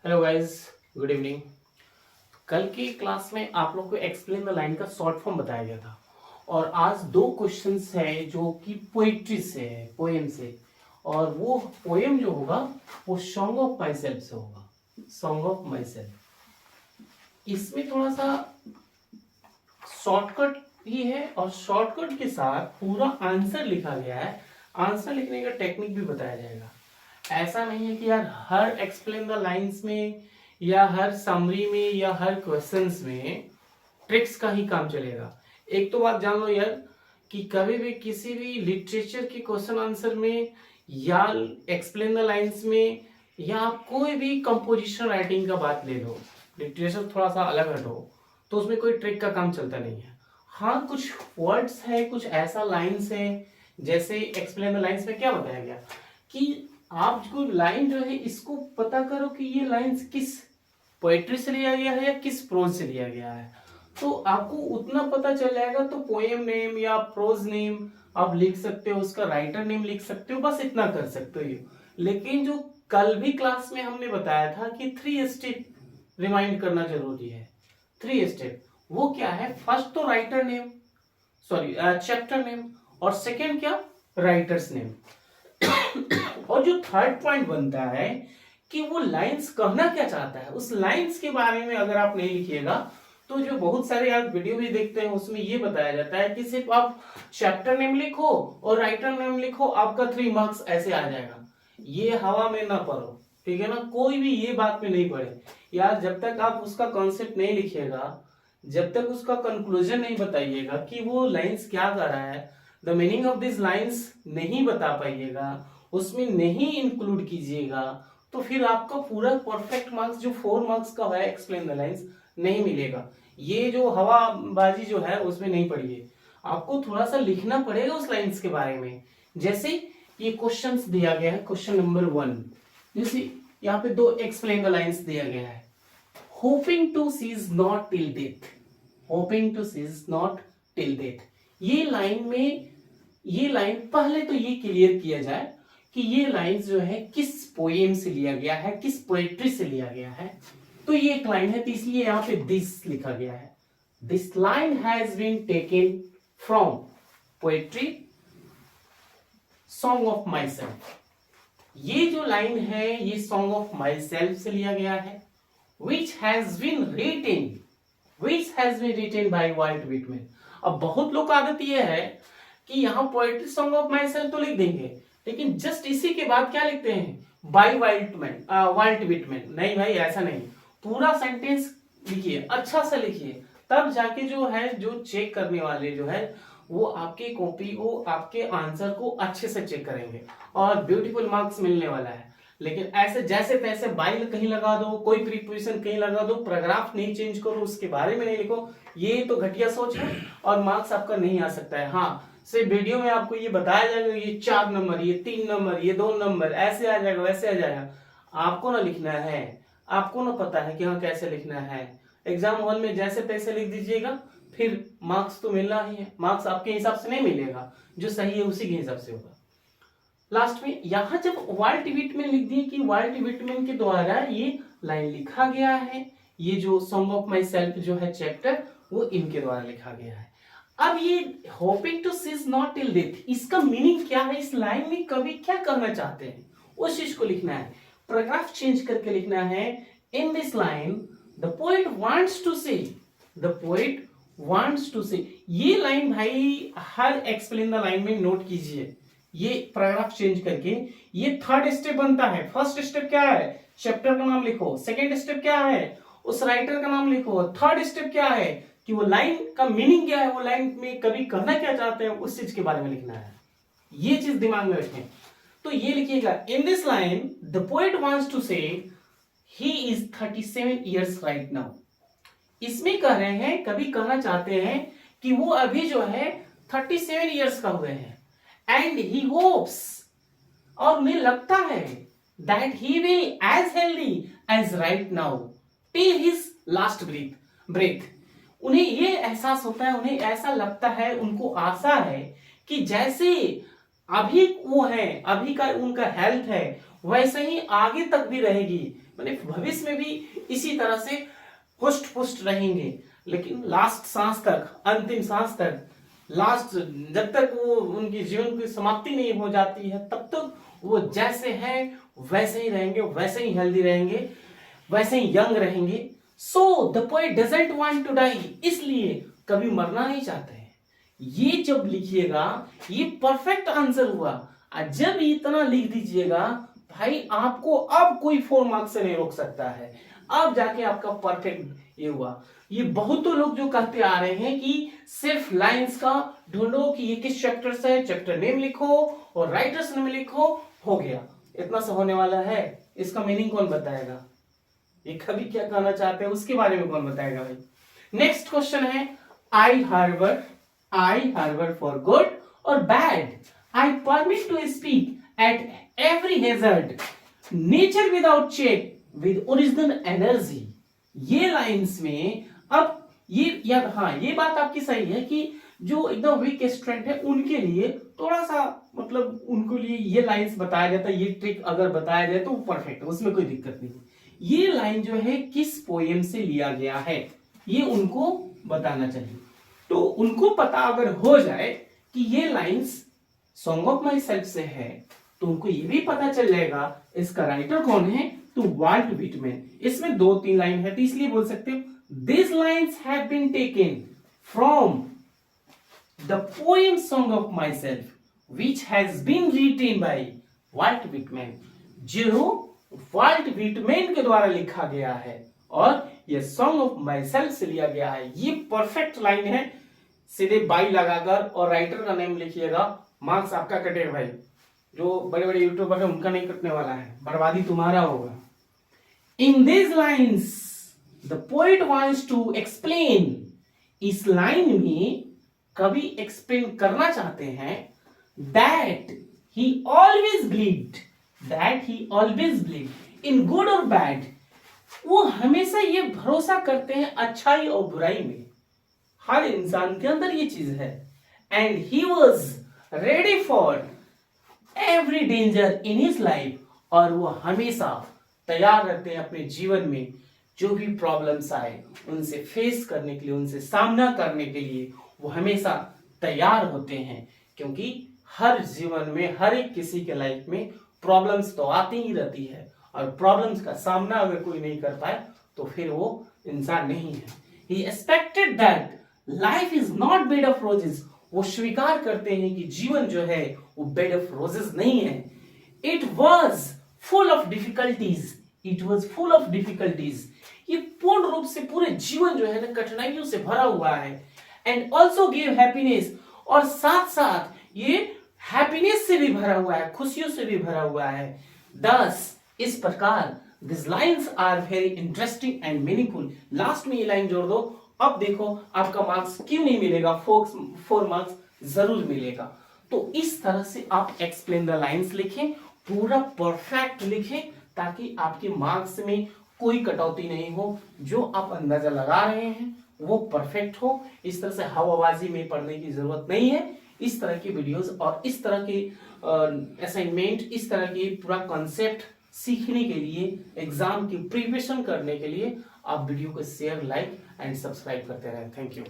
Hello guys, good evening. कल की class में आप लोग को एक्सप्लेन द लाइन का शॉर्ट फॉर्म बताया गया था और आज दो क्वेश्चंस है जो कि पोइट्री से है, पोएम से। और वो पोएम जो होगा वो सॉन्ग ऑफ माई सेल्फ से होगा, सॉन्ग ऑफ माई सेल्फ। इसमें थोड़ा सा शॉर्टकट भी है और शॉर्टकट के साथ पूरा आंसर लिखा गया है। आंसर लिखने का टेक्निक भी बताया जाएगा। ऐसा नहीं है कि यार हर एक्सप्लेन द लाइंस में या हर समरी में या हर क्वेश्चंस में ट्रिक्स का ही काम चलेगा। एक तो बात जान लो यार कि कभी भी किसी भी लिटरेचर के क्वेश्चन आंसर में या एक्सप्लेन द लाइंस में या आप कोई भी कंपोजिशन राइटिंग का बात ले लो, लिटरेचर थोड़ा सा अलग हटो तो उसमें कोई ट्रिक का काम चलता नहीं है। हाँ, कुछ वर्ड्स है, कुछ ऐसा लाइंस है, जैसे एक्सप्लेन द लाइंस में क्या बताया गया कि आप जो लाइन जो है इसको पता करो कि ये लाइंस किस पोएट्री से लिया गया है या किस प्रोज से लिया गया है। तो आपको उतना पता चल जाएगा तो पोएम नेम या प्रोज नेम आप लिख सकते हो, उसका राइटर नेम लिख सकते हो, बस इतना कर सकते हो। लेकिन जो कल भी क्लास में हमने बताया था कि 3 स्टेप रिमाइंड करना जरूरी है। 3 स्टेप वो क्या है? फर्स्ट तो writer name, sorry chapter name, और सेकेंड क्या? Writers name. और जो थर्ड पॉइंट बनता है कि वो लाइंस कहना क्या चाहता है, उस लाइंस के बारे में अगर आप नहीं लिखिएगा तो जो बहुत सारे आप वीडियो भी देखते हैं उसमें ये बताया जाता है कि सिर्फ आप चैप्टर नेम लिखो और राइटर नेम लिखो, आपका 3 मार्क्स ऐसे आ जाएगा। ये हवा में ना पढ़ो, ठीक है ना? कोई भी ये बात में नहीं पढ़े यार। जब तक आप उसका कॉन्सेप्ट नहीं लिखिएगा, जब तक उसका कंक्लूजन नहीं बताइएगा कि वो लाइंस क्या कर रहा है, the meaning of this lines नहीं बता पाइएगा, उसमें नहीं इंक्लूड कीजिएगा, तो फिर आपका पूरा परफेक्ट मार्क्स जो 4 मार्क्स का है एक्सप्लेन द लाइंस नहीं मिलेगा। ये जो हवाबाजी जो है उसमें नहीं पड़िए, आपको थोड़ा सा लिखना पड़ेगा उस लाइंस के बारे में। जैसे ये क्वेश्चंस दिया गया है, क्वेश्चन नंबर 1, जैसे यहाँ पे 2 एक्सप्लेन द लाइंस दिया गया है। Hoping to cease not till death, hoping to cease not till death. ये लाइन में, ये लाइन पहले तो ये क्लियर किया जाए कि ये लाइंस जो है किस पोएम से लिया गया है, किस पोएट्री से लिया गया है। तो ये एक लाइन है तो इसलिए यहां पे दिस लिखा गया है। This line has been taken from poetry Song of Myself. ये जो लाइन है ये सॉन्ग ऑफ माई सेल्फ से लिया गया है। Which has been written, which has been written by Walt Whitman. अब बहुत लोग आदत ये है कि यहां poetry Song of Myself तो लिख देंगे, लेकिन जस्ट इसी के बाद क्या लिखते हैं? By Waltman, Walt Whitman. नहीं भाई, ऐसा नहीं। पूरा सेंटेंस लिखिए, अच्छा से लिखिए, तब जाके जो है, जो चेक करने वाले जो है वो आपकी कॉपी को, आपके आंसर को अच्छे से चेक करेंगे और ब्यूटीफुल मार्क्स मिलने वाला है। लेकिन ऐसे जैसे तैसे बाइल कहीं लगा दो, कोई प्रीपोजिशन कहीं लगा दो, पैराग्राफ नहीं चेंज करो, उसके बारे में नहीं लिखो, ये तो घटिया सोच है और मार्क्स आपका नहीं आ सकता है। हाँ, सिर्फ वीडियो में आपको ये बताया जाएगा ये 4 नंबर, ये 3 नंबर, ये 2 नंबर, ऐसे आ जाएगा, वैसे आ जाएगा। आपको ना लिखना है, आपको ना पता है कि हाँ कैसे लिखना है। एग्जाम हॉल में जैसे तैसे लिख दीजिएगा, फिर मार्क्स तो मिलना ही है। मार्क्स आपके हिसाब से नहीं मिलेगा, जो सही है उसी के हिसाब से होगा। लास्ट में यहां जब वाल्ट व्हिटमैन लिख दिए कि वाल्ट व्हिटमैन के द्वारा ये लाइन लिखा गया है, ये जो सॉन्ग ऑफ माई सेल्फ जो है चैप्टर, वो इनके द्वारा लिखा गया है। अब ये hoping to cease not till death, इसका मीनिंग क्या है? इस लाइन में कवि क्या कहना चाहते हैं उस चीज को लिखना है, पैराग्राफ चेंज करके लिखना है। In this line the poet wants to say, the poet wants to say. ये लाइन भाई हर एक्सप्लेन द लाइन में नोट कीजिए, ये पैराग्राफ चेंज करके। ये थर्ड स्टेप बनता है। फर्स्ट स्टेप क्या है? चैप्टर का नाम लिखो। सेकेंड स्टेप क्या है? उस राइटर का नाम लिखो। थर्ड स्टेप क्या है कि वो लाइन का मीनिंग क्या है, वो लाइन में कवि कहना क्या चाहते हैं, उस चीज के बारे में लिखना है। ये चीज दिमाग में रखें। तो ये लिखिएगा, in this line the poet wants to say he is 37 years right now. इसमें कह रहे हैं, कवि कहना चाहते हैं कि वो अभी जो है 37 ईयर्स का हुए हैं। एंड ही होप्स, और उन्हें लगता है, that he will as healthy as right now till his last breath. उन्हें ये एहसास होता है, उन्हें ऐसा लगता है, उनको आशा है कि जैसे अभी वो है, अभी का उनका हेल्थ है, वैसे ही आगे तक भी रहेगी, मैंने भविष्य में भी इसी तरह से हुष्ट पुष्ट रहेंगे। लेकिन लास्ट सांस तक, अंतिम सांस तक, लास्ट जब तक वो उनकी जीवन की समाप्ति नहीं हो जाती है तब तक वो जैसे हैं वैसे ही रहेंगे, वैसे ही हेल्दी रहेंगे, वैसे ही यंग रहेंगे। So the poet doesn't want to die, इसलिए कभी मरना नहीं चाहते हैं। ये जब लिखिएगा ये परफेक्ट आंसर हुआ। जब इतना लिख दीजिएगा भाई, आपको अब कोई 4 मार्क्स से नहीं रोक सकता है। अब जाके आपका परफेक्ट ये हुआ। ये बहुत तो लोग जो कहते आ रहे हैं कि सिर्फ लाइंस का ढूंढो कि ये किस चैप्टर से है, चैप्टर नेम लिखो और राइटर्स नेम लिखो, हो गया। इतना सा होने वाला है? इसका मीनिंग कौन बताएगा? ये कवि क्या कहना चाहते हैं उसके बारे में कौन बताएगा भाई? नेक्स्ट क्वेश्चन है, आई हार्बर फॉर गुड और bad, I permit to speak at every hazard, nature without check with original energy. ये लाइंस में अब ये या हाँ, ये बात आपकी सही है कि जो एकदम वीक स्टूडेंट है उनके लिए थोड़ा सा मतलब उनको लिए ये लाइंस बताया जाता है, ये ट्रिक अगर बताया जाए तो वो परफेक्ट है, उसमें कोई दिक्कत नहीं। ये लाइन जो है किस पोएम से लिया गया है ये उनको बताना चाहिए। तो उनको पता अगर हो जाए कि ये lines song of my self से है तो उनको ये भी पता चल जाएगा इसका राइटर कौन है, तो वाल्ट व्हिटमैन। इसमें 2-3 लाइन है तो इसलिए बोल सकते हो this lines have been taken from the poem Song of Myself which has been written by Walt Whitman, जो वाल्ट व्हिटमैन के द्वारा लिखा गया है और ये सॉन्ग ऑफ माई सेल्फ से लिया गया है। ये परफेक्ट लाइन है, सीधे बाई लगाकर और राइटर का नेम लिखिएगा, मार्क्स आपका कटेगा भाई। जो बड़े बड़े यूट्यूबर है उनका नहीं कटने वाला है, बर्बादी तुम्हारा होगा। In this lines the poet wants to explain, इस लाइन में कवि एक्सप्लेन करना चाहते हैं that he always believed in good और बैड, वो हमेशा ये भरोसा करते हैं अच्छाई और बुराई में, हर इंसान के अंदर ये चीज है। And he was ready for every danger in his life, और वो हमेशा तैयार रहते हैं अपने जीवन में जो भी प्रॉब्लम्स आए उनसे फेस करने के लिए, उनसे सामना करने के लिए वो हमेशा तैयार होते हैं। क्योंकि हर जीवन में हर एक किसी के लाइफ में प्रॉब्लम्स तो आती ही रहती है और प्रॉब्लम्स का सामना अगर कोई नहीं कर पाए तो फिर वो इंसान नहीं है। He expected that life is not bed of roses, वो स्वीकार करते हैं कि जीवन जो है वो बेड ऑफ रोजेस नहीं है। It was full of difficulties, ये पूर्ण रूप से पूरे जीवन जो है ना कठिनाइयों से भरा हुआ है। एंड ऑल्सो गिव हैप्पीनेस, और साथ साथ ये हैप्पीनेस से भी भरा हुआ है, खुशियों से भी भरा हुआ है। दस, इस प्रकार this lines are very interesting and meaningful. Last में ये लाइन जोड़ दो, अब देखो आपका मार्क्स क्यों नहीं मिलेगा, 4 मार्क्स जरूर मिलेगा। तो इस तरह से आप एक्सप्लेन द लाइन्स लिखें, पूरा परफेक्ट लिखें ताकि आपके मार्क्स में कोई कटौती नहीं हो, जो आप अंदाजा लगा रहे हैं वो परफेक्ट हो। इस तरह से हवाबाजी में पढ़ने की जरूरत नहीं है। इस तरह की वीडियोस और इस तरह के असाइनमेंट, इस तरह की पूरा कॉन्सेप्ट सीखने के लिए, एग्जाम की प्रिपरेशन करने के लिए आप वीडियो को शेयर, लाइक एंड सब्सक्राइब करते रहें। Thank you.